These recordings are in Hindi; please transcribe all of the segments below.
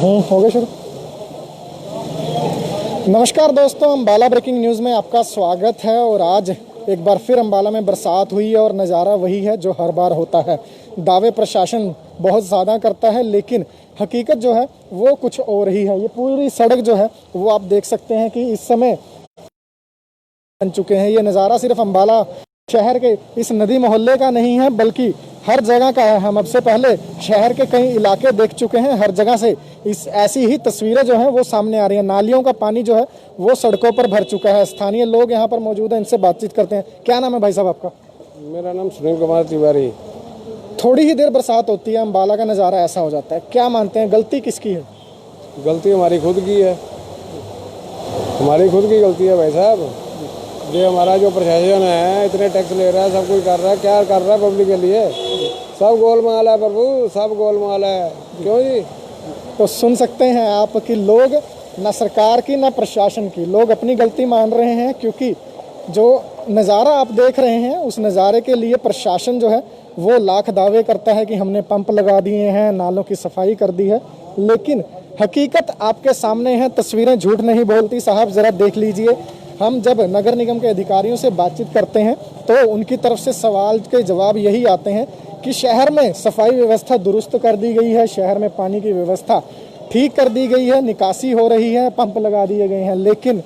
हो गया शुरू। नमस्कार दोस्तों, अम्बाला ब्रेकिंग न्यूज़ में आपका स्वागत है। और आज एक बार फिर अम्बाला में बरसात हुई है और नज़ारा वही है जो हर बार होता है। दावे प्रशासन बहुत ज़्यादा करता है, लेकिन हकीकत जो है वो कुछ और ही है। ये पूरी सड़क जो है वो आप देख सकते हैं कि इस समय बन चुके हैं। ये नज़ारा सिर्फ अम्बाला शहर के इस नदी मोहल्ले का नहीं है, बल्कि हर जगह का है। हम अब से पहले शहर के कई इलाके देख चुके हैं, हर जगह से इस ऐसी ही तस्वीरें जो हैं वो सामने आ रही हैं। नालियों का पानी जो है वो सड़कों पर भर चुका है। स्थानीय लोग यहाँ पर मौजूद हैं, इनसे बातचीत करते हैं। क्या नाम है भाई साहब आपका? मेरा नाम सुनील कुमार तिवारी। थोड़ी ही देर बरसात होती है, अम्बाला का नज़ारा ऐसा हो जाता है। क्या मानते हैं, गलती किसकी है? गलती हमारी खुद की है, हमारी खुद की गलती है भाई साहब। ये हमारा जो प्रशासन है इतने टैक्स ले रहा है, सब कुछ कर रहा है, क्या कर रहा है पब्लिक के लिए? सब गोलमाल है प्रभु, सब गोलमाल है। क्यों जी? तो सुन सकते हैं आप कि लोग न सरकार की न प्रशासन की, लोग अपनी गलती मान रहे हैं, क्योंकि जो नज़ारा आप देख रहे हैं उस नज़ारे के लिए प्रशासन जो है वो लाख दावे करता है कि हमने पंप लगा दिए हैं, नालों की सफाई कर दी है। लेकिन हकीकत आपके सामने है, तस्वीरें झूठ नहीं बोलती। साहब ज़रा देख लीजिए, हम जब नगर निगम के अधिकारियों से बातचीत करते हैं तो उनकी तरफ से सवाल के जवाब यही आते हैं कि शहर में सफाई व्यवस्था दुरुस्त कर दी गई है, शहर में पानी की व्यवस्था ठीक कर दी गई है, निकासी हो रही है, पंप लगा दिए गए हैं। लेकिन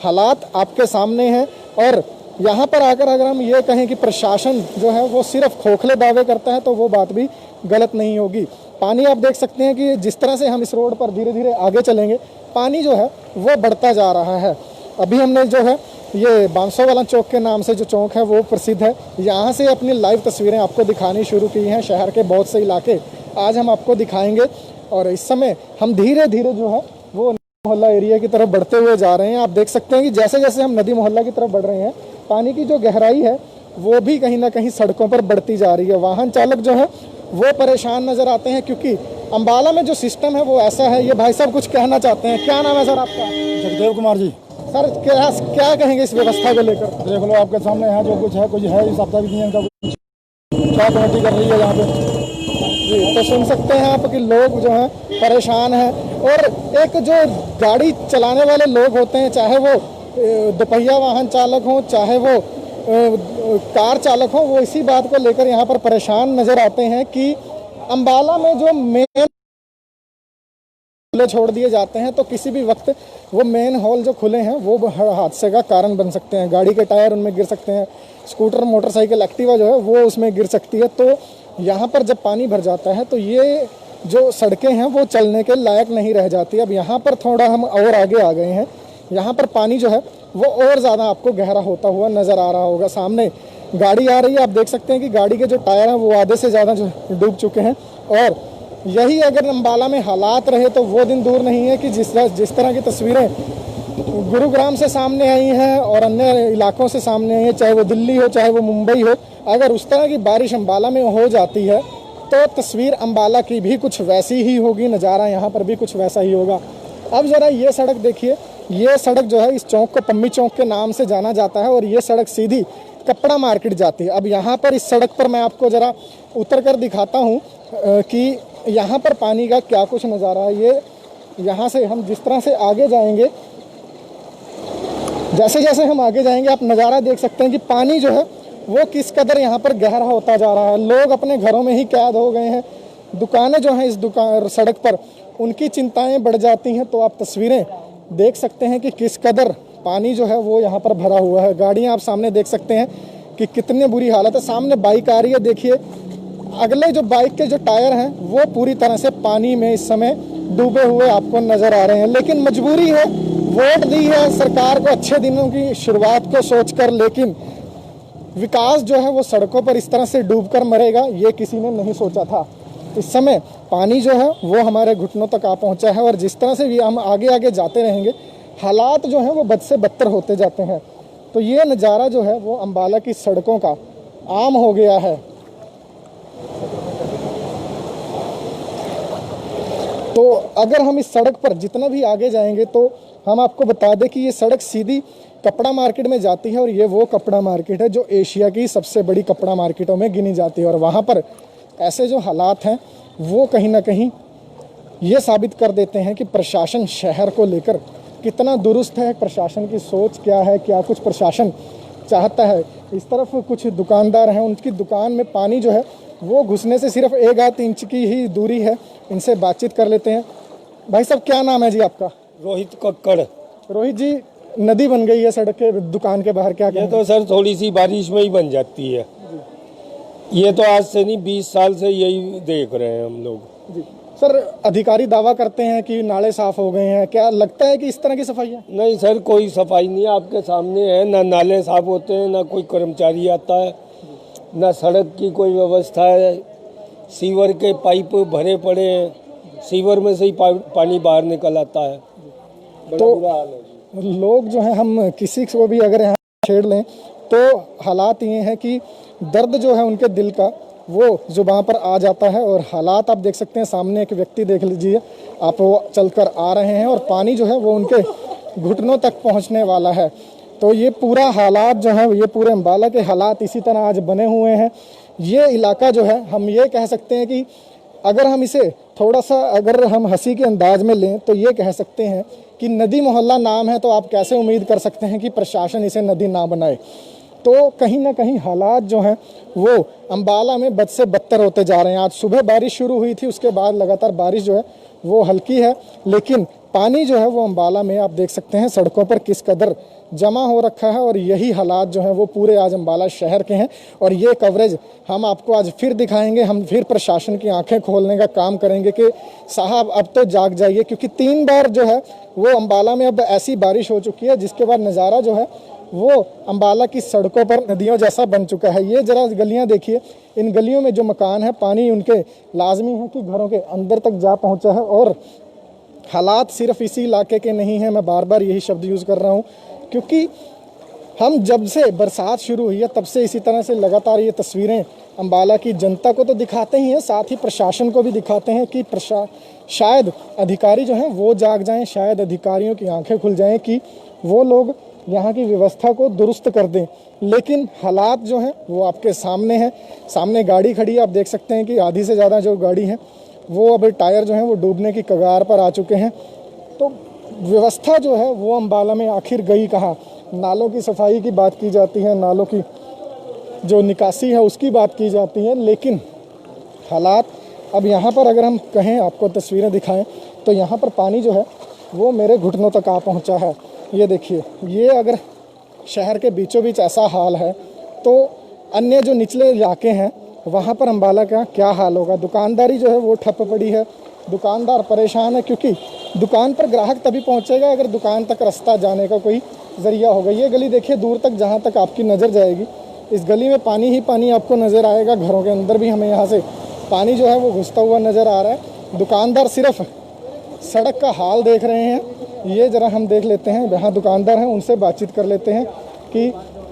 हालात आपके सामने हैं। और यहाँ पर आकर अगर हम ये कहें कि प्रशासन जो है वो सिर्फ खोखले दावे करता है तो वो बात भी गलत नहीं होगी। पानी आप देख सकते हैं कि जिस तरह से हम इस रोड पर धीरे धीरे आगे चलेंगे, पानी जो है वो बढ़ता जा रहा है। अभी हमने जो है ये बांसोवाला चौक के नाम से जो चौक है वो प्रसिद्ध है, यहाँ से अपनी लाइव तस्वीरें आपको दिखानी शुरू की हैं। शहर के बहुत से इलाके आज हम आपको दिखाएंगे। और इस समय हम धीरे धीरे जो है वो मोहल्ला एरिया की तरफ बढ़ते हुए जा रहे हैं। आप देख सकते हैं कि जैसे जैसे हम नदी मोहल्ला की तरफ बढ़ रहे हैं, पानी की जो गहराई है वो भी कहीं ना कहीं सड़कों पर बढ़ती जा रही है। वाहन चालक जो है वो परेशान नज़र आते हैं, क्योंकि अम्बाला में जो सिस्टम है वो ऐसा है। ये भाई साहब कुछ कहना चाहते हैं। क्या नाम है सर आपका? जगदेव कुमार जी। सर क्या कहेंगे इस व्यवस्था को लेकर? देख लो आपके सामने है जो कुछ है इस हफ्ता भी का कुछ क्या कमेटी कर रही है यहाँ पे जी। तो सुन सकते हैं आप कि लोग जो हैं परेशान हैं। और एक जो गाड़ी चलाने वाले लोग होते हैं, चाहे वो दोपहिया वाहन चालक हों, चाहे वो कार चालक हों, वो इसी बात को लेकर यहाँ पर परेशान नज़र आते हैं कि अम्बाला में जो मेन खुले छोड़ दिए जाते हैं तो किसी भी वक्त वो मेन हॉल जो खुले हैं वो हादसे का कारण बन सकते हैं। गाड़ी के टायर उनमें गिर सकते हैं, स्कूटर, मोटरसाइकिल, एक्टिवा जो है वो उसमें गिर सकती है। तो यहाँ पर जब पानी भर जाता है तो ये जो सड़कें हैं वो चलने के लायक नहीं रह जाती। अब यहाँ पर थोड़ा हम और आगे आ गए हैं, यहाँ पर पानी जो है वो और ज़्यादा आपको गहरा होता हुआ नज़र आ रहा होगा। सामने गाड़ी आ रही है, आप देख सकते हैं कि गाड़ी के जो टायर हैं वो आधे से ज़्यादा जो डूब चुके हैं। और यही अगर अम्बाला में हालात रहे तो वो दिन दूर नहीं है कि जिस तरह की तस्वीरें गुरुग्राम से सामने आई हैं और अन्य इलाकों से सामने आई हैं, चाहे वो दिल्ली हो चाहे वो मुंबई हो, अगर उस तरह की बारिश अम्बाला में हो जाती है तो तस्वीर अम्बाला की भी कुछ वैसी ही होगी, नज़ारा यहाँ पर भी कुछ वैसा ही होगा। अब ज़रा ये सड़क देखिए, ये सड़क जो है इस चौक को पम्मी चौक के नाम से जाना जाता है और ये सड़क सीधी कपड़ा मार्केट जाती है। अब यहाँ पर इस सड़क पर मैं आपको ज़रा उतर कर दिखाता हूँ कि यहाँ पर पानी का क्या कुछ नज़ारा है। ये यहाँ से हम जिस तरह से आगे जाएंगे, जैसे जैसे हम आगे जाएंगे आप नज़ारा देख सकते हैं कि पानी जो है वो किस कदर यहाँ पर गहरा होता जा रहा है। लोग अपने घरों में ही कैद हो गए हैं। दुकानें जो हैं इस सड़क पर, उनकी चिंताएं बढ़ जाती हैं। तो आप तस्वीरें देख सकते हैं कि किस कदर पानी जो है वो यहाँ पर भरा हुआ है। गाड़ियाँ आप सामने देख सकते हैं कि कितनी बुरी हालत है। सामने बाइक आ रही है, देखिए अगले जो बाइक के जो टायर हैं वो पूरी तरह से पानी में इस समय डूबे हुए आपको नज़र आ रहे हैं। लेकिन मजबूरी है, वोट दी है सरकार को अच्छे दिनों की शुरुआत को सोचकर, लेकिन विकास जो है वो सड़कों पर इस तरह से डूबकर मरेगा ये किसी ने नहीं सोचा था। इस समय पानी जो है वो हमारे घुटनों तक आ पहुंचा है और जिस तरह से भी हम आगे आगे जाते रहेंगे हालात जो हैं वो बद से बदतर होते जाते हैं। तो ये नज़ारा जो है वो अम्बाला की सड़कों का आम हो गया है। तो अगर हम इस सड़क पर जितना भी आगे जाएंगे तो हम आपको बता दें कि ये सड़क सीधी कपड़ा मार्केट में जाती है और ये वो कपड़ा मार्केट है जो एशिया की सबसे बड़ी कपड़ा मार्केटों में गिनी जाती है। और वहाँ पर ऐसे जो हालात हैं वो कहीं ना कहीं ये साबित कर देते हैं कि प्रशासन शहर को लेकर कितना दुरुस्त है, प्रशासन की सोच क्या है, क्या कुछ प्रशासन चाहता है। इस तरफ कुछ दुकानदार हैं, उनकी दुकान में पानी जो है वो घुसने से सिर्फ 1 इंच की ही दूरी है। इनसे बातचीत कर लेते हैं। भाई साहब क्या नाम है जी आपका? रोहित कक्कड़। रोहित जी, नदी बन गई है सड़क के दुकान के बाहर, क्या ये कहेंगे? तो सर थोड़ी सी बारिश में ही बन जाती है। ये तो आज से नहीं 20 साल से यही देख रहे हैं हम लोग। जी सर, अधिकारी दावा करते हैं कि नाले साफ हो गए हैं, क्या लगता है कि इस तरह की सफाई है? नहीं सर, कोई सफाई नहीं है, आपके सामने है। ना नाले साफ होते हैं, ना कोई कर्मचारी आता है, ना सड़क की कोई व्यवस्था है। सीवर के पाइप भरे पड़े हैं, सीवर में से ही पानी बाहर निकल आता है। तो लोग जो हैं, हम किसी को भी अगर यहाँ छेड़ लें तो हालात ये हैं कि दर्द जो है उनके दिल का वो जुबान पर आ जाता है। और हालात आप देख सकते हैं, सामने एक व्यक्ति देख लीजिए आप, वो चलकर आ रहे हैं और पानी जो है वो उनके घुटनों तक पहुंचने वाला है। तो ये पूरा हालात जो है, ये पूरे अम्बाला के हालात इसी तरह आज बने हुए हैं। ये इलाका जो है, हम ये कह सकते हैं कि अगर हम इसे थोड़ा सा अगर हम हंसी के अंदाज में लें तो ये कह सकते हैं कि नदी मोहल्ला नाम है, तो आप कैसे उम्मीद कर सकते हैं कि प्रशासन इसे नदी ना बनाए। तो कहीं ना कहीं हालात जो हैं वो अम्बाला में बद से बदतर होते जा रहे हैं। आज सुबह बारिश शुरू हुई थी, उसके बाद लगातार बारिश जो है वो हल्की है, लेकिन पानी जो है वो अम्बाला में आप देख सकते हैं सड़कों पर किस कदर जमा हो रखा है। और यही हालात जो हैं वो पूरे आज अम्बाला शहर के हैं। और ये कवरेज हम आपको आज फिर दिखाएंगे, हम फिर प्रशासन की आंखें खोलने का काम करेंगे कि साहब अब तो जाग जाइए, क्योंकि 3 बार जो है वो अम्बाला में अब ऐसी बारिश हो चुकी है जिसके बाद नज़ारा जो है वो अम्बाला की सड़कों पर नदियों जैसा बन चुका है। ये जरा गलियां देखिए, इन गलियों में जो मकान है, पानी उनके लाजमी है कि घरों के अंदर तक जा पहुंचा है। और हालात सिर्फ इसी इलाके के नहीं हैं, मैं बार बार यही शब्द यूज़ कर रहा हूं, क्योंकि हम जब से बरसात शुरू हुई है तब से इसी तरह से लगातार ये तस्वीरें अम्बाला की जनता को तो दिखाते ही हैं, साथ ही प्रशासन को भी दिखाते हैं कि शायद अधिकारी जो हैं वो जाग जाएं, शायद अधिकारियों की आंखें खुल जाएं कि वो लोग यहाँ की व्यवस्था को दुरुस्त कर दें। लेकिन हालात जो हैं वो आपके सामने हैं। सामने गाड़ी खड़ी है, आप देख सकते हैं कि आधी से ज़्यादा जो गाड़ी है वो अब टायर जो हैं वो डूबने की कगार पर आ चुके हैं। तो व्यवस्था जो है वो अम्बाला में आखिर गई कहाँ? नालों की सफाई की बात की जाती है, नालों की जो निकासी है उसकी बात की जाती है, लेकिन हालात अब यहाँ पर अगर हम कहें, आपको तस्वीरें दिखाएं, तो यहाँ पर पानी जो है वो मेरे घुटनों तक आ पहुँचा है। ये देखिए, ये अगर शहर के बीचों बीच ऐसा हाल है तो अन्य जो निचले इलाके हैं वहाँ पर अम्बाला का क्या हाल होगा? दुकानदारी जो है वो ठप पड़ी है, दुकानदार परेशान है, क्योंकि दुकान पर ग्राहक तभी पहुँचेगा अगर दुकान तक रास्ता जाने का कोई ज़रिया होगा। ये गली देखिए, दूर तक जहाँ तक आपकी नज़र जाएगी इस गली में पानी ही पानी आपको नज़र आएगा। घरों के अंदर भी हमें यहाँ से पानी जो है वो घुसता हुआ नज़र आ रहा है। दुकानदार सिर्फ सड़क का हाल देख रहे हैं। ये ज़रा हम देख लेते हैं, यहाँ दुकानदार हैं उनसे बातचीत कर लेते हैं कि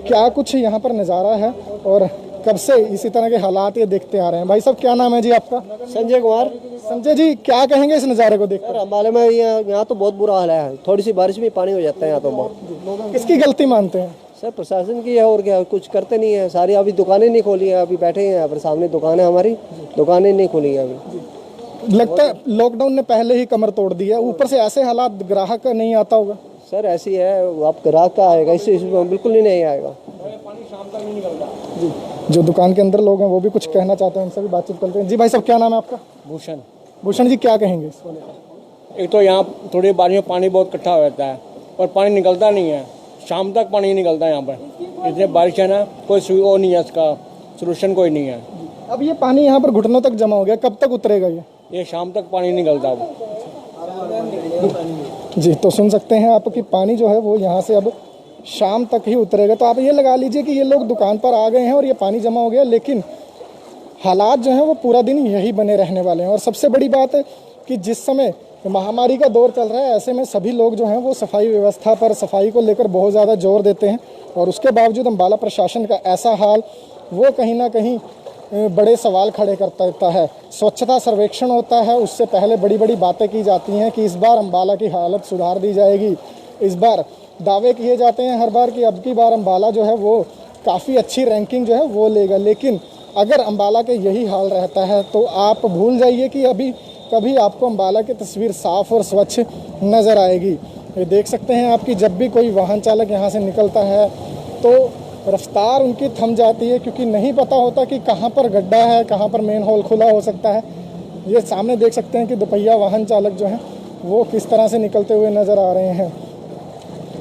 क्या कुछ यहाँ पर नज़ारा है और कब से इसी तरह के हालात ये देखते आ रहे हैं। भाई साहब क्या नाम है जी आपका? संजय कुमार। संजय जी, क्या कहेंगे इस नज़ारे को देखकर? अम्बाला में यहाँ तो बहुत बुरा हाल है, थोड़ी सी बारिश में पानी हो जाता है यहाँ तो बहुत। किसकी गलती मानते हैं? सर प्रशासन की है, और क्या, कुछ करते नहीं है। सारी अभी दुकानें नहीं खोली है, अभी बैठे हैं यहाँ पर, सामने दुकान है हमारी, दुकानें नहीं खोली है अभी। लगता है लॉकडाउन ने पहले ही कमर तोड़ दी है, ऊपर से ऐसे हालात, ग्राहक नहीं आता होगा। सर ऐसी है, आप ग्राहक का आएगा, इसमें बिल्कुल ही नहीं आएगा। जी, जो दुकान के अंदर लोग हैं वो भी कुछ कहना चाहते हैं, उनसे भी बातचीत करते हैं। जी भाई साहब क्या नाम है आपका? भूषण। भूषण जी, क्या कहेंगे इसको लेकर? एक तो यहाँ थोड़ी बारिश में पानी बहुत इकट्ठा हो जाता है और पानी निकलता नहीं है, शाम तक पानी नहीं निकलता है यहाँ पर। इतने बारिश है ना, कोई वो नहीं है, इसका सोल्यूशन कोई नहीं है। अब ये पानी यहाँ पर घुटनों तक जमा हो गया, कब तक उतरेगा ये शाम तक पानी निकलता है। जी, तो सुन सकते हैं आप कि पानी जो है वो यहाँ से अब शाम तक ही उतरेगा। तो आप ये लगा लीजिए कि ये लोग दुकान पर आ गए हैं और ये पानी जमा हो गया, लेकिन हालात जो हैं वो पूरा दिन यही बने रहने वाले हैं। और सबसे बड़ी बात है कि जिस समय महामारी का दौर चल रहा है, ऐसे में सभी लोग जो हैं वो सफाई व्यवस्था पर, सफाई को लेकर बहुत ज़्यादा जोर देते हैं, और उसके बावजूद अम्बाला प्रशासन का ऐसा हाल वो कहीं ना कहीं बड़े सवाल खड़े करता है। स्वच्छता सर्वेक्षण होता है, उससे पहले बड़ी बड़ी बातें की जाती हैं कि इस बार अम्बाला की हालत सुधार दी जाएगी। इस बार दावे किए जाते हैं हर बार कि अब की बार अम्बाला जो है वो काफ़ी अच्छी रैंकिंग जो है वो लेगा। लेकिन अगर अम्बाला के यही हाल रहता है तो आप भूल जाइए कि अभी तभी आपको अम्बाला की तस्वीर साफ़ और स्वच्छ नज़र आएगी। ये देख सकते हैं आपकी जब भी कोई वाहन चालक यहाँ से निकलता है तो रफ्तार उनकी थम जाती है, क्योंकि नहीं पता होता कि कहाँ पर गड्ढा है, कहाँ पर मेन होल खुला हो सकता है। ये सामने देख सकते हैं कि दोपहिया वाहन चालक जो हैं वो किस तरह से निकलते हुए नज़र आ रहे हैं।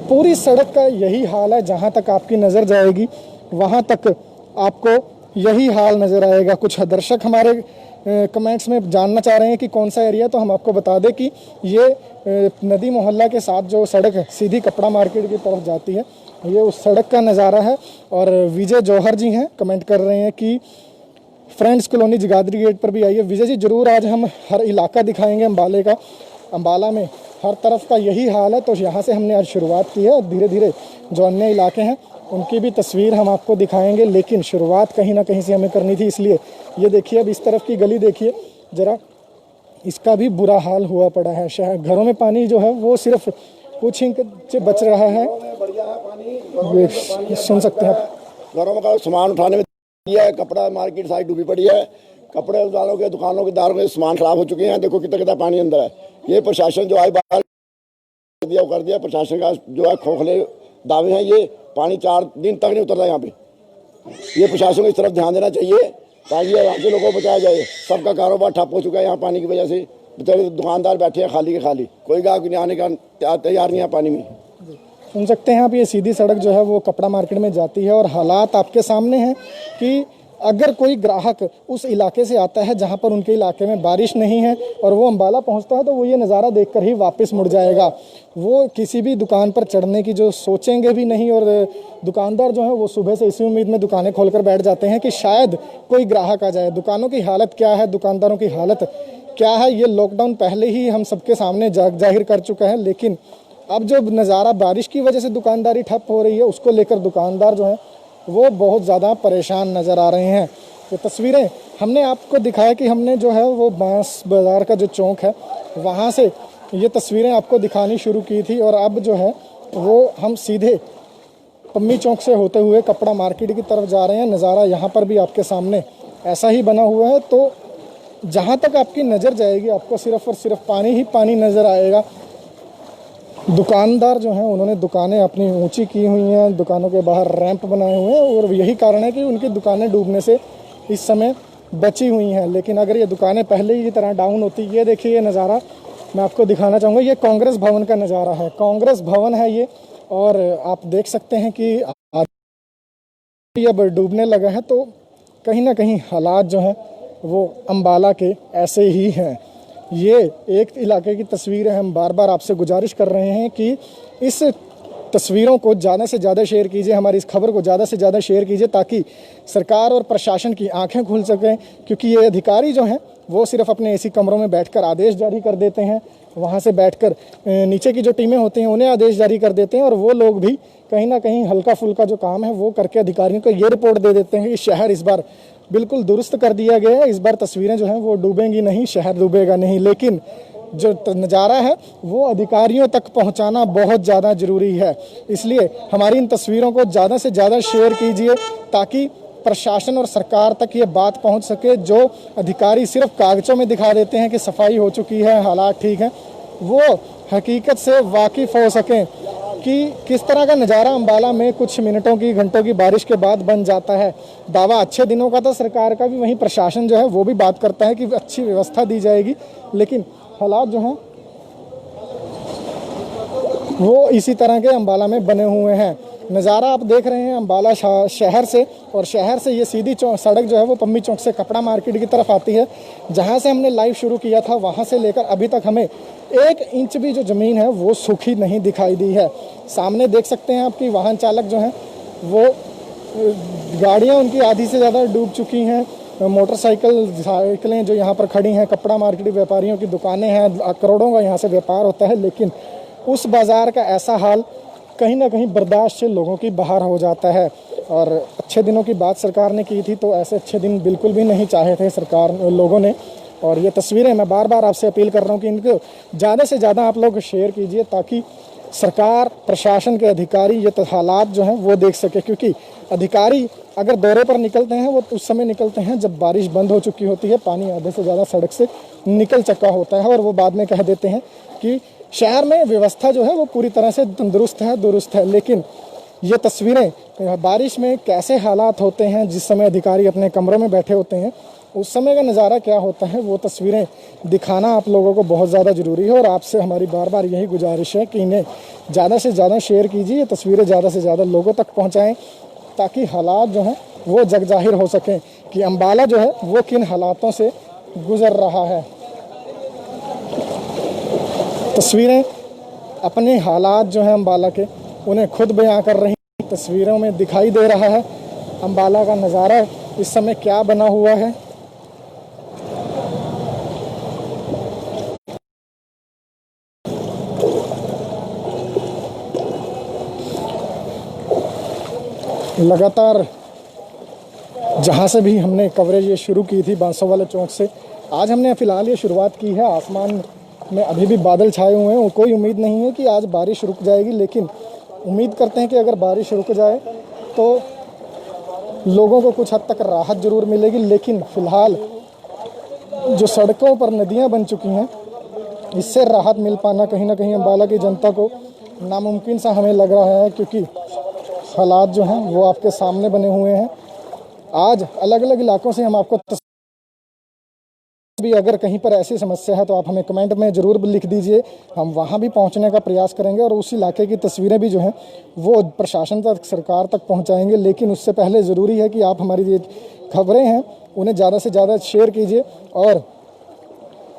पूरी सड़क का यही हाल है, जहाँ तक आपकी नज़र जाएगी वहाँ तक आपको यही हाल नज़र आएगा। कुछ दर्शक हमारे कमेंट्स में जानना चाह रहे हैं कि कौन सा एरिया, तो हम आपको बता दें कि ये नदी मोहल्ला के साथ जो सड़क है सीधी कपड़ा मार्केट की तरफ जाती है, ये उस सड़क का नज़ारा है। और विजय जौहर जी हैं कमेंट कर रहे हैं कि फ्रेंड्स कॉलोनी जगाधरी गेट पर भी आइए। विजय जी ज़रूर, आज हम हर इलाका दिखाएंगे अम्बाले का। अम्बाला में हर तरफ का यही हाल है, तो यहाँ से हमने आज शुरुआत की है। धीरे धीरे जो अन्य इलाके हैं उनकी भी तस्वीर हम आपको दिखाएंगे, लेकिन शुरुआत कहीं ना कहीं से हमें करनी थी, इसलिए ये देखिए अब इस तरफ की गली देखिए ज़रा, इसका भी बुरा हाल हुआ पड़ा है। शहर घरों में पानी जो है वो सिर्फ कुछ इंच से बच रहा है। सुन सकते हैं आप। घरों का सामान उठाने में है, कपड़ा मार्केट सारी डूबी पड़ी है, कपड़े वालों के दुकानों के दारों के सामान खराब हो चुके हैं। देखो कितना कितना पानी अंदर है। ये प्रशासन जो है बाहर कर दिया प्रशासन का जो है खोखले दावे हैं। ये पानी 4 दिन तक नहीं उतरता यहाँ पे। ये प्रशासन को इस तरफ ध्यान देना चाहिए ताकि यहाँ के लोगों को बचाया जाए। सबका कारोबार ठप हो चुका है यहाँ पानी की वजह से। बेचारे दुकानदार बैठे हैं खाली के खाली, कोई गाहक नहीं आने का तैयार नहीं है पानी में। सुन सकते हैं आप, ये सीधी सड़क जो है वो कपड़ा मार्केट में जाती है और हालात आपके सामने हैं कि अगर कोई ग्राहक उस इलाके से आता है जहां पर उनके इलाके में बारिश नहीं है और वो अम्बाला पहुंचता है, तो वो ये नज़ारा देखकर ही वापस मुड़ जाएगा। वो किसी भी दुकान पर चढ़ने की जो सोचेंगे भी नहीं। और दुकानदार जो है वो सुबह से इसी उम्मीद में दुकानें खोलकर बैठ जाते हैं कि शायद कोई ग्राहक आ जाए। दुकानों की हालत क्या है, दुकानदारों की हालत क्या है, ये लॉकडाउन पहले ही हम सबके सामने जाहिर कर चुका है। लेकिन अब जो नज़ारा बारिश की वजह से दुकानदारी ठप हो रही है, उसको लेकर दुकानदार जो है वो बहुत ज़्यादा परेशान नज़र आ रहे हैं। ये तस्वीरें हमने आपको दिखाया कि हमने जो है वो बांस बाज़ार का जो चौक है वहाँ से ये तस्वीरें आपको दिखानी शुरू की थी, और अब जो है वो हम सीधे पम्मी चौक से होते हुए कपड़ा मार्केट की तरफ जा रहे हैं। नज़ारा यहाँ पर भी आपके सामने ऐसा ही बना हुआ है। तो जहाँ तक आपकी नज़र जाएगी आपको सिर्फ़ और सिर्फ पानी ही पानी नज़र आएगा। दुकानदार जो हैं उन्होंने दुकानें अपनी ऊंची की हुई हैं, दुकानों के बाहर रैंप बनाए हुए हैं, और यही कारण है कि उनकी दुकानें डूबने से इस समय बची हुई हैं। लेकिन अगर ये दुकानें पहले ही की तरह डाउन होती, ये देखिए ये नज़ारा मैं आपको दिखाना चाहूँगा। ये कांग्रेस भवन का नज़ारा है, कांग्रेस भवन है ये, और आप देख सकते हैं कि अब डूबने लगा है। तो कहीं ना कहीं हालात जो हैं वो अम्बाला के ऐसे ही हैं। ये एक इलाके की तस्वीर है। हम बार बार आपसे गुजारिश कर रहे हैं कि इस तस्वीरों को ज़्यादा से ज़्यादा शेयर कीजिए, हमारी इस खबर को ज़्यादा से ज़्यादा शेयर कीजिए, ताकि सरकार और प्रशासन की आंखें खुल सकें। क्योंकि ये अधिकारी जो हैं वो सिर्फ अपने एसी कमरों में बैठकर आदेश जारी कर देते हैं, वहाँ से बैठकर नीचे की जो टीमें होती हैं उन्हें आदेश जारी कर देते हैं, और वो लोग भी कहीं ना कहीं हल्का फुल्का जो काम है वो करके अधिकारियों को ये रिपोर्ट दे देते हैं कि शहर इस बार बिल्कुल दुरुस्त कर दिया गया है, इस बार तस्वीरें जो हैं वो डूबेंगी नहीं, शहर डूबेगा नहीं। लेकिन जो नज़ारा है वो अधिकारियों तक पहुंचाना बहुत ज़्यादा ज़रूरी है। इसलिए हमारी इन तस्वीरों को ज़्यादा से ज़्यादा शेयर कीजिए ताकि प्रशासन और सरकार तक ये बात पहुंच सके। जो अधिकारी सिर्फ कागज़ों में दिखा देते हैं कि सफाई हो चुकी है, हालात ठीक हैं, वो हकीकत से वाकिफ़ हो सकें कि किस तरह का नज़ारा अम्बाला में कुछ मिनटों की घंटों की बारिश के बाद बन जाता है। दावा अच्छे दिनों का था सरकार का भी, वहीं प्रशासन जो है वो भी बात करता है कि अच्छी व्यवस्था दी जाएगी, लेकिन हालात जो हैं वो इसी तरह के अम्बाला में बने हुए हैं। नज़ारा आप देख रहे हैं अम्बाला शहर से, और शहर से ये सीधी सड़क जो है वो पम्मी चौक से कपड़ा मार्केट की तरफ आती है। जहाँ से हमने लाइव शुरू किया था वहाँ से लेकर अभी तक हमें 1 इंच भी जो ज़मीन है वो सूखी नहीं दिखाई दी है। सामने देख सकते हैं आपकी वाहन चालक जो हैं वो गाड़ियाँ उनकी आधी से ज़्यादा डूब चुकी हैं। साइकिलें जो यहाँ पर खड़ी हैं, कपड़ा मार्केट व्यापारियों की दुकानें हैं, करोड़ों का यहाँ से व्यापार होता है, लेकिन उस बाज़ार का ऐसा हाल कहीं ना कहीं बर्दाश्त से लोगों की बाहर हो जाता है। और अच्छे दिनों की बात सरकार ने की थी, तो ऐसे अच्छे दिन बिल्कुल भी नहीं चाहे थे सरकार लोगों ने। और ये तस्वीरें मैं बार बार आपसे अपील कर रहा हूँ कि इनको ज़्यादा से ज़्यादा आप लोग शेयर कीजिए ताकि सरकार, प्रशासन के अधिकारी ये हालात जो हैं वो देख सके। क्योंकि अधिकारी अगर दौरे पर निकलते हैं वो उस समय निकलते हैं जब बारिश बंद हो चुकी होती है, पानी आधे से ज़्यादा सड़क से निकल चुका होता है, और वो बाद में कह देते हैं कि शहर में व्यवस्था जो है वो पूरी तरह से तंदुरुस्त है, दुरुस्त है। लेकिन ये तस्वीरें बारिश में कैसे हालात होते हैं, जिस समय अधिकारी अपने कमरों में बैठे होते हैं उस समय का नज़ारा क्या होता है, वो तस्वीरें दिखाना आप लोगों को बहुत ज़्यादा ज़रूरी है। और आपसे हमारी बार बार यही गुजारिश है कि इन्हें ज़्यादा से ज़्यादा शेयर कीजिए, ये तस्वीरें ज़्यादा से ज़्यादा लोगों तक पहुँचाएँ, ताकि हालात जो हैं वो जग जाहिर हो सकें कि अम्बाला जो है वो किन हालातों से गुज़र रहा है। तस्वीरें अपने हालात जो हैं अम्बाला के, उन्हें खुद बयां कर रही हैं। तस्वीरों में दिखाई दे रहा है अम्बाला का नज़ारा इस समय क्या बना हुआ है। लगातार जहाँ से भी हमने कवरेज ये शुरू की थी बांसों वाले चौक से, आज हमने फ़िलहाल ये शुरुआत की है। आसमान में अभी भी बादल छाए हुए हैं, कोई उम्मीद नहीं है कि आज बारिश रुक जाएगी, लेकिन उम्मीद करते हैं कि अगर बारिश रुक जाए तो लोगों को कुछ हद तक राहत ज़रूर मिलेगी। लेकिन फ़िलहाल जो सड़कों पर नदियाँ बन चुकी हैं, इससे राहत मिल पाना कहीं ना कहीं अम्बाला की जनता को नामुमकिन सा हमें लग रहा है, क्योंकि हालात जो हैं वो आपके सामने बने हुए हैं। आज अलग अलग इलाकों से हम आपको भी, अगर कहीं पर ऐसी समस्या है तो आप हमें कमेंट में ज़रूर लिख दीजिए, हम वहाँ भी पहुँचने का प्रयास करेंगे और उस इलाके की तस्वीरें भी जो हैं वो प्रशासन तक, सरकार तक पहुँचाएंगे। लेकिन उससे पहले ज़रूरी है कि आप हमारी ये खबरें हैं उन्हें ज़्यादा से ज़्यादा शेयर कीजिए, और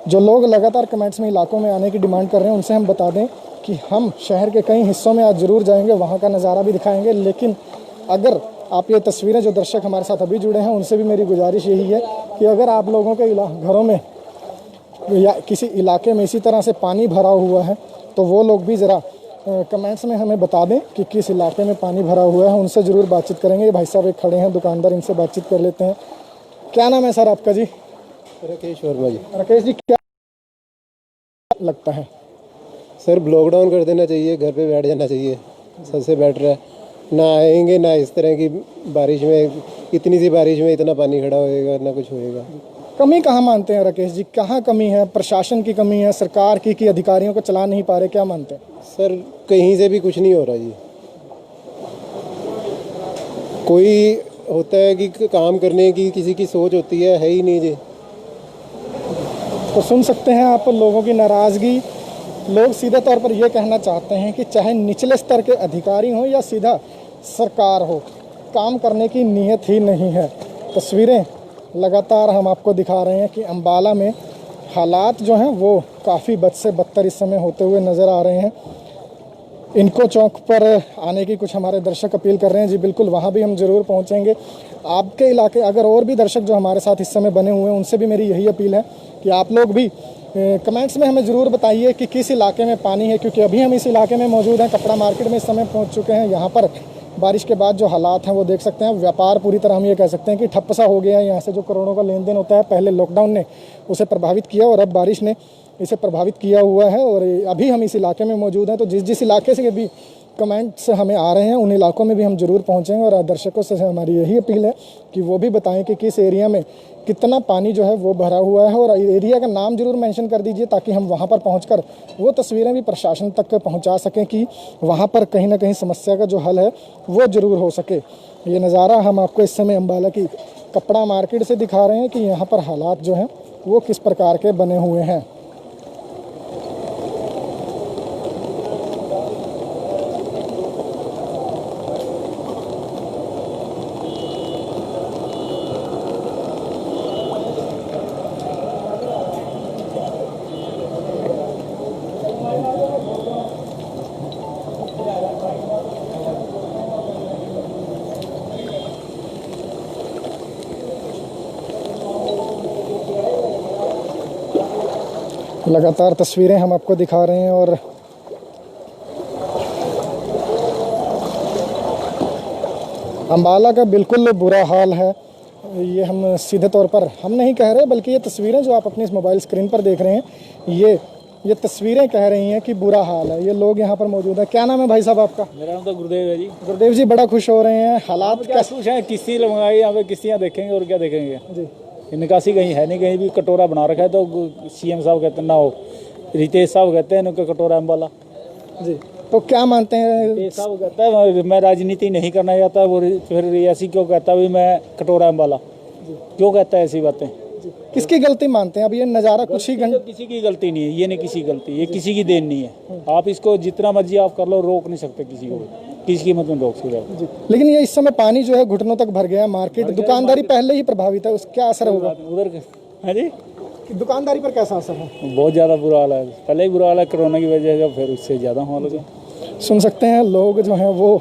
जो लोग लगातार कमेंट्स में इलाकों में आने की डिमांड कर रहे हैं उनसे हम बता दें कि हम शहर के कई हिस्सों में आज ज़रूर जाएंगे, वहाँ का नज़ारा भी दिखाएंगे। लेकिन अगर आप ये तस्वीरें, जो दर्शक हमारे साथ अभी जुड़े हैं उनसे भी मेरी गुजारिश यही है कि अगर आप लोगों के घरों में या किसी इलाके में इसी तरह से पानी भरा हुआ है तो वो लोग भी ज़रा कमेंट्स में हमें बता दें कि किस इलाके में पानी भरा हुआ है, उनसे ज़रूर बातचीत करेंगे। भाई साहब एक खड़े हैं दुकानदार, इनसे बातचीत कर लेते हैं। क्या नाम है सर आपका? जी राकेश वर्मा जी। राकेश जी, क्या लगता है? सर लॉकडाउन कर देना चाहिए, घर पे बैठ जाना चाहिए, सबसे बेटर है। ना आएंगे ना इस तरह की बारिश में, इतनी सी बारिश में इतना पानी खड़ा होएगा, ना कुछ होएगा। कमी कहाँ मानते हैं राकेश जी, कहाँ कमी है? प्रशासन की कमी है, सरकार की, कि अधिकारियों को चला नहीं पा रहे, क्या मानते हैं? सर कहीं से भी कुछ नहीं हो रहा जी। कोई होता है कि काम करने की किसी की सोच होती है ही नहीं जी। तो सुन सकते हैं आप लोगों की नाराज़गी। लोग सीधे तौर पर यह कहना चाहते हैं कि चाहे निचले स्तर के अधिकारी हों या सीधा सरकार हो, काम करने की नीयत ही नहीं है। तस्वीरें लगातार हम आपको दिखा रहे हैं कि अम्बाला में हालात जो हैं वो काफ़ी बद से बदतर इस समय होते हुए नज़र आ रहे हैं। इनको चौक पर आने की कुछ हमारे दर्शक अपील कर रहे हैं। जी बिल्कुल, वहाँ भी हम ज़रूर पहुँचेंगे। आपके इलाके अगर और भी दर्शक जो हमारे साथ इस समय बने हुए हैं उनसे भी मेरी यही अपील है कि आप लोग भी कमेंट्स में हमें ज़रूर बताइए कि किस इलाके में पानी है, क्योंकि अभी हम इस इलाके में मौजूद हैं। कपड़ा मार्केट में इस समय पहुंच चुके हैं। यहाँ पर बारिश के बाद जो हालात हैं वो देख सकते हैं। व्यापार पूरी तरह हम ये कह सकते हैं कि ठप्प सा हो गया है। यहाँ से जो करोड़ों का लेन देन होता है, पहले लॉकडाउन ने उसे प्रभावित किया और अब बारिश ने इसे प्रभावित किया हुआ है। और अभी हम इस इलाके में मौजूद हैं, तो जिस इलाके से भी कमेंट्स हमें आ रहे हैं उन इलाकों में भी हम ज़रूर पहुँचेंगे। और दर्शकों से हमारी यही अपील है कि वो भी बताएं कि किस एरिया में कितना पानी जो है वो भरा हुआ है, और एरिया का नाम ज़रूर मेंशन कर दीजिए ताकि हम वहाँ पर पहुँचकर वो तस्वीरें भी प्रशासन तक पहुँचा सकें कि वहाँ पर कहीं ना कहीं समस्या का जो हल है वो ज़रूर हो सके। ये नज़ारा हम आपको इस समय अम्बाला की कपड़ा मार्केट से दिखा रहे हैं कि यहाँ पर हालात जो हैं वो किस प्रकार के बने हुए हैं। लगातार तस्वीरें हम आपको दिखा रहे हैं और अम्बाला का बिल्कुल बुरा हाल है। ये हम सीधे तौर पर हम नहीं कह रहे, बल्कि ये तस्वीरें जो आप अपनी इस मोबाइल स्क्रीन पर देख रहे हैं ये ये तस्वीरें कह रही हैं कि बुरा हाल है। ये लोग यहाँ पर मौजूद है। क्या नाम है भाई साहब आपका? मेरा नाम तो गुरुदेव है जी। गुरुदेव जी बड़ा खुश हो रहे हैं, हालात क्या खुश हैं? किस्ती लगवाई, यहाँ पे किस्तियाँ देखेंगे और क्या देखेंगे जी। निकासी कहीं है नहीं, कहीं भी कटोरा बना रखा है। तो सीएम साहब कहते हैं ना, हो रितेश साहब कहते हैं इनका कटोरा अम्बाला जी। तो क्या मानते हैं? रितेश साहब कहता है मैं राजनीति नहीं करना चाहता, वो फिर ऐसी क्यों कहता है मैं कटोरा अम्बाला, क्यों कहता है ऐसी बातें? किसकी गलती मानते हैं? अब ये नज़ारा कुछ ही घंटे, किसी की गलती नहीं है, ये नहीं किसी गलती, ये किसी की देन नहीं है। आप इसको जितना मर्जी आप कर लो, रोक नहीं सकते किसी को, किसी की मत में रोक सकते। लेकिन ये इस समय पानी जो है घुटनों तक भर गया है। मार्केट दुकानदारी पहले ही प्रभावित है, उसका क्या असर होगा उधर है जी? दुकानदारी पर कैसा असर है? बहुत ज़्यादा बुरा हाल है, पहले ही बुरा हाल है कोरोना की वजह से, फिर उससे ज़्यादा हाल हो गया। सुन सकते हैं लोग जो हैं वो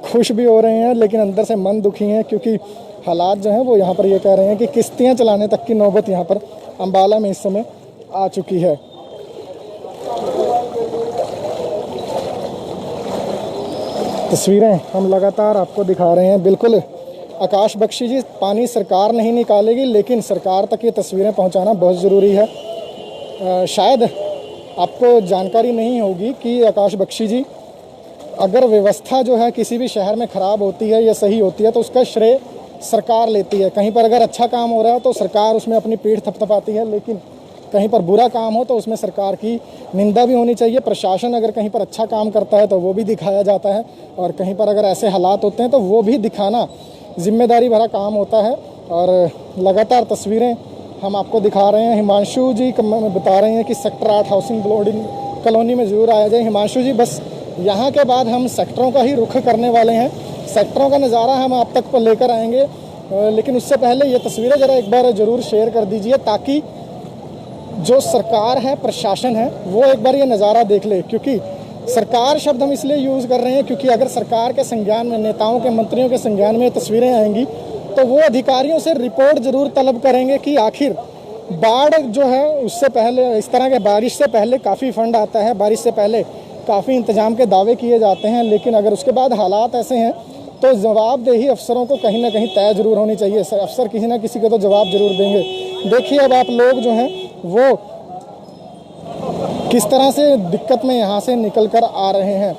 खुश भी हो रहे हैं, लेकिन अंदर से मन दुखी हैं, क्योंकि हालात जो हैं वो यहाँ पर ये कह रहे हैं कि किस्तियाँ चलाने तक की नौबत यहाँ पर अम्बाला में इस समय आ चुकी है। तस्वीरें हम लगातार आपको दिखा रहे हैं। बिल्कुल आकाश बख्शी जी, पानी सरकार नहीं निकालेगी, लेकिन सरकार तक ये तस्वीरें पहुँचाना बहुत ज़रूरी है। शायद आपको जानकारी नहीं होगी कि आकाश बख्शी जी, अगर व्यवस्था जो है किसी भी शहर में ख़राब होती है या सही होती है तो उसका श्रेय सरकार लेती है। कहीं पर अगर अच्छा काम हो रहा है तो सरकार उसमें अपनी पीठ थपथपाती है, लेकिन कहीं पर बुरा काम हो तो उसमें सरकार की निंदा भी होनी चाहिए। प्रशासन अगर कहीं पर अच्छा काम करता है तो वो भी दिखाया जाता है, और कहीं पर अगर ऐसे हालात होते हैं तो वो भी दिखाना जिम्मेदारी भरा काम होता है। और लगातार तस्वीरें हम आपको दिखा रहे हैं। हिमांशु जी बता रहे हैं कि सेक्टर 8 हाउसिंग कॉलोनी में ज़रूर आया जाए। हिमांशु जी, बस यहाँ के बाद हम सेक्टरों का ही रुख करने वाले हैं, सेक्टरों का नज़ारा हम आप तक को लेकर आएंगे, लेकिन उससे पहले ये तस्वीरें ज़रा एक बार ज़रूर शेयर कर दीजिए, ताकि जो सरकार है, प्रशासन है, वो एक बार ये नज़ारा देख ले। क्योंकि सरकार शब्द हम इसलिए यूज़ कर रहे हैं क्योंकि अगर सरकार के संज्ञान में, नेताओं के, मंत्रियों के संज्ञान में ये तस्वीरें आएंगी तो वो अधिकारियों से रिपोर्ट ज़रूर तलब करेंगे कि आखिर बाढ़ जो है उससे पहले, इस तरह के बारिश से पहले काफ़ी फंड आता है, बारिश से पहले काफ़ी इंतजाम के दावे किए जाते हैं, लेकिन अगर उसके बाद हालात ऐसे हैं तो जवाबदेही अफसरों को कहीं ना कहीं तय जरूर होनी चाहिए। अफसर किसी ना किसी को तो जवाब जरूर देंगे। देखिए अब आप लोग जो हैं वो किस तरह से दिक्कत में यहाँ से निकल कर आ रहे हैं।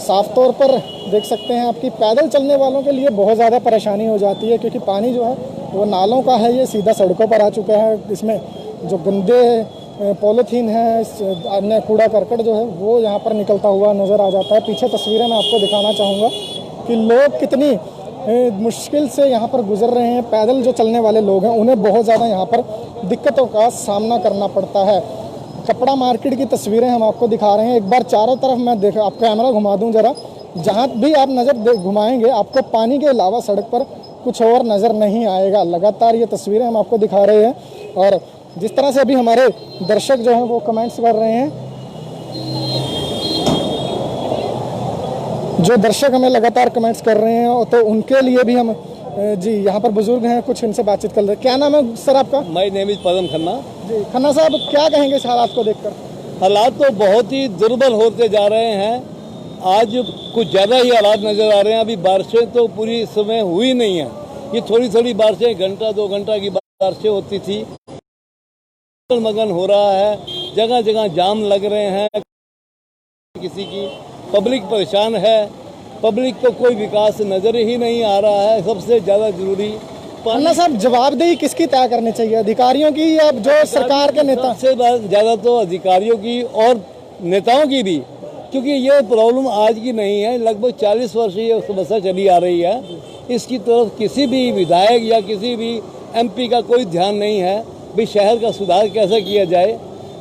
साफ तौर पर देख सकते हैं आपकी पैदल चलने वालों के लिए बहुत ज़्यादा परेशानी हो जाती है, क्योंकि पानी जो है वो नालों का है, ये सीधा सड़कों पर आ चुका है। इसमें जो गंदे पॉलीथीन है, अन्य कूड़ा करकट जो है वो यहाँ पर निकलता हुआ नज़र आ जाता है। पीछे तस्वीरें मैं आपको दिखाना चाहूँगा कि लोग कितनी मुश्किल से यहाँ पर गुजर रहे हैं। पैदल जो चलने वाले लोग हैं उन्हें बहुत ज़्यादा यहाँ पर दिक्कतों का सामना करना पड़ता है। कपड़ा मार्केट की तस्वीरें हम आपको दिखा रहे हैं। एक बार चारों तरफ मैं आप कैमरा घुमा दूं जरा, जहाँ भी आप नज़र घुमाएंगे आपको पानी के अलावा सड़क पर कुछ और नज़र नहीं आएगा। लगातार ये तस्वीरें हम आपको दिखा रहे हैं, और जिस तरह से अभी हमारे दर्शक जो हैं वो कमेंट्स कर रहे हैं, जो दर्शक हमें लगातार कमेंट्स कर रहे हैं, तो उनके लिए भी हम जी यहाँ पर बुजुर्ग हैं, कुछ इनसे बातचीत कर रहे हैं। क्या नाम है सर आपका? माय नेम इज पदम खन्ना। जी खन्ना साहब, क्या कहेंगे इस हालात को देखकर? हालात तो बहुत ही दुर्बल होते जा रहे हैं। आज कुछ ज़्यादा ही हालात नज़र आ रहे हैं। अभी बारिशें तो पूरी इस समय हुई नहीं है, ये थोड़ी थोड़ी बारिशें, घंटा 2 घंटा की बारिशें होती थी। मगन हो रहा है, जगह जगह जाम लग रहे हैं, किसी की पब्लिक परेशान है, पब्लिक को कोई विकास नज़र ही नहीं आ रहा है। सबसे ज़्यादा जरूरी अन्ना साहब, जवाबदेही किसकी तय करनी चाहिए, अधिकारियों की या जो सरकार के नेता? सबसे ज़्यादा तो अधिकारियों की और नेताओं की भी, क्योंकि ये प्रॉब्लम आज की नहीं है, लगभग 40 वर्ष ये समस्या चली आ रही है। इसकी तरफ किसी भी विधायक या किसी भी MP का कोई ध्यान नहीं है। भी शहर का सुधार कैसे किया जाए,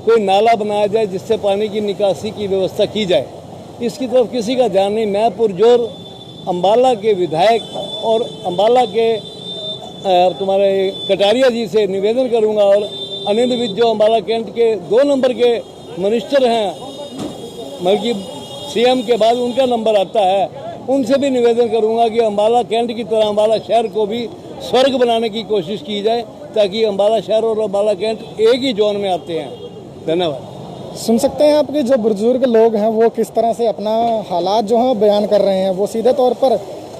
कोई नाला बनाया जाए जिससे पानी की निकासी की व्यवस्था की जाए, इसकी तरफ किसी का ध्यान नहीं। मैं पुरजोर अम्बाला के विधायक और अम्बाला के तुम्हारे कटारिया जी से निवेदन करूंगा, और अनिल विज जो अम्बाला कैंट के 2 नंबर के मिनिस्टर हैं, बल्कि CM के बाद उनका नंबर आता है, उनसे भी निवेदन करूंगा कि अम्बाला कैंट की तरह अम्बाला शहर को भी स्वर्ग बनाने की कोशिश की जाए, ताकि अम्बाला शहर और अम्बाला कैंट एक ही जोन में आते हैं। धन्यवाद। सुन सकते हैं आपके जो बुजुर्ग लोग हैं वो किस तरह से अपना हालात जो हैं बयान कर रहे हैं। वो सीधे तौर पर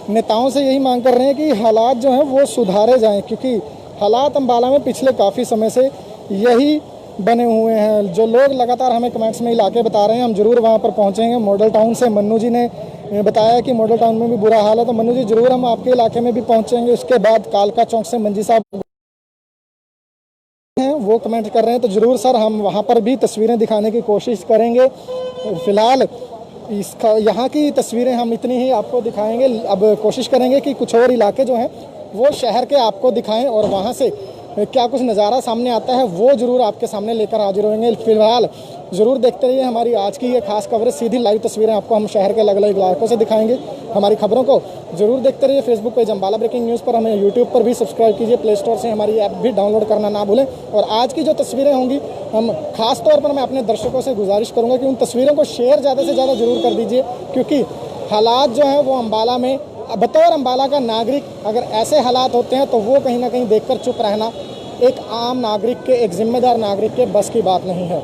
नेताओं से यही मांग कर रहे हैं कि हालात जो हैं वो सुधारे जाएं, क्योंकि हालात अम्बाला में पिछले काफ़ी समय से यही बने हुए हैं। जो लोग लगातार हमें कमेंट्स में इलाके बता रहे हैं, हम ज़रूर वहाँ पर पहुँचेंगे। मॉडल टाउन से मन्नू जी ने बताया कि मॉडल टाउन में भी बुरा हाल है, तो मन्नू जी ज़रूर हम आपके इलाके में भी पहुँचेंगे। उसके बाद कालका चौक से मंजी साहब हैं, वो कमेंट कर रहे हैं, तो ज़रूर सर हम वहाँ पर भी तस्वीरें दिखाने की कोशिश करेंगे। फ़िलहाल इसका यहाँ की तस्वीरें हम इतनी ही आपको दिखाएंगे। अब कोशिश करेंगे कि कुछ और इलाके जो हैं वो शहर के आपको दिखाएं और वहाँ से क्या कुछ नज़ारा सामने आता है वो ज़रूर आपके सामने लेकर हाजिर होंगे। फिलहाल ज़रूर देखते रहिए हमारी आज की ये खास कवरेज। सीधी लाइव तस्वीरें आपको हम शहर के अलग अलग इलाकों से दिखाएंगे। हमारी खबरों को ज़रूर देखते रहिए। Facebook page Ambala breaking news पर, हमें यूट्यूब पर भी सब्सक्राइब कीजिए। प्ले स्टोर से हमारी ऐप भी डाउनलोड करना ना भूलें। और आज की जो तस्वीरें होंगी, हम खास तौर पर मैं अपने दर्शकों से गुजारिश करूँगा कि उन तस्वीरों को शेयर ज़्यादा से ज़्यादा ज़रूर कर दीजिए, क्योंकि हालात जो हैं वो अम्बाला में, बतौर अम्बाला का नागरिक अगर ऐसे हालात होते हैं तो वो कहीं ना कहीं देखकर चुप रहना एक आम नागरिक के, एक जिम्मेदार नागरिक के बस की बात नहीं है।